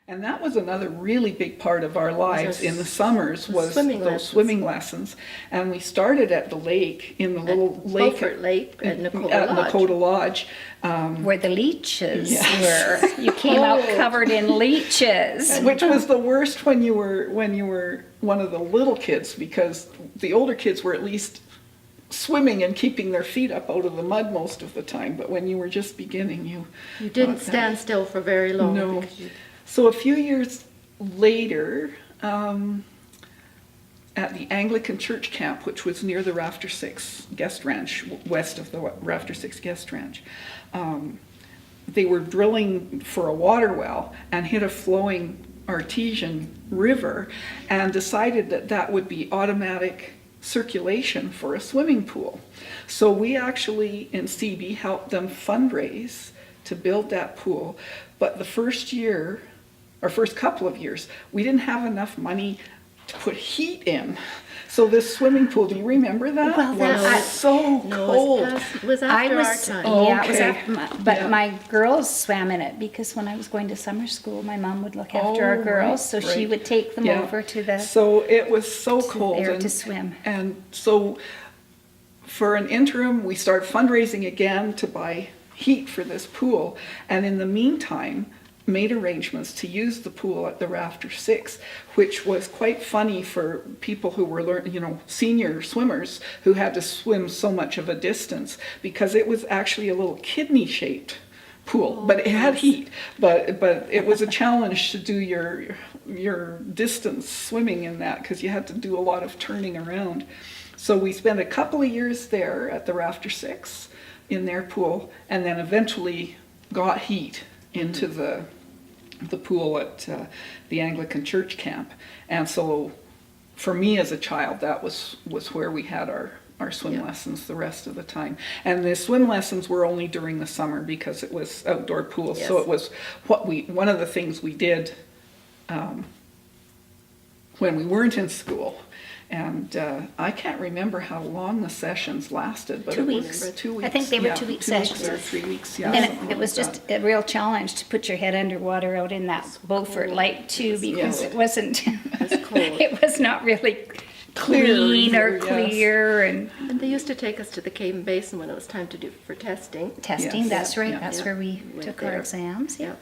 And that was another really big part of our lives in the summers was those swimming lessons. And we started at the lake, in the little lake. Beaufort Lake at Nakota Lodge. Where the leeches were. You came out covered in leeches. Which was the worst when you were one of the little kids, because the older kids were at least swimming and keeping their feet up out of the mud most of the time. But when you were just beginning, you didn't stand still for very long. No. So a few years later, at the Anglican Church Camp, which was near the Rafter 6 Guest Ranch, west of the Rafter 6 Guest Ranch, they were drilling for a water well and hit a flowing artesian river and decided that that would be automatic circulation for a swimming pool. So we actually in CB helped them fundraise to build that pool. But the first year, or first couple of years, we didn't have enough money to put heat in. So this swimming pool, do you remember that? Well, that was so cold. It was after our time. Yeah, it was after my girls swam in it because when I was going to summer school, my mom would look after our girls, so she would take them over to the. So it was so cold there to swim. And so for an interim, we started fundraising again to buy heat for this pool, and in the meantime made arrangements to use the pool at the Rafter 6, which was quite funny for people who were senior swimmers who had to swim so much of a distance, because it was actually a little kidney shaped pool, but it had heat, but it was a challenge to do your distance swimming in that, because you had to do a lot of turning around. So we spent a couple of years there at the Rafter 6 in their pool, and then eventually got heat into the pool at the Anglican Church Camp. And so for me as a child, that was where we had our swim lessons the rest of the time. And the swim lessons were only during the summer because it was outdoor pools. Yes. So it was one of the things we did when we weren't in school. And I can't remember how long the sessions lasted, but 2 it weeks. was 2 weeks. I think they were 2-week sessions. 2 weeks or 3 weeks, yeah. And it was just a real challenge to put your head underwater out in that Beaufort Lake too, because it wasn't, it was not really clean or clear. And they used to take us to the Cave and Basin when it was time to do for testing. Testing, that's right. That's where we took our exams. Yeah.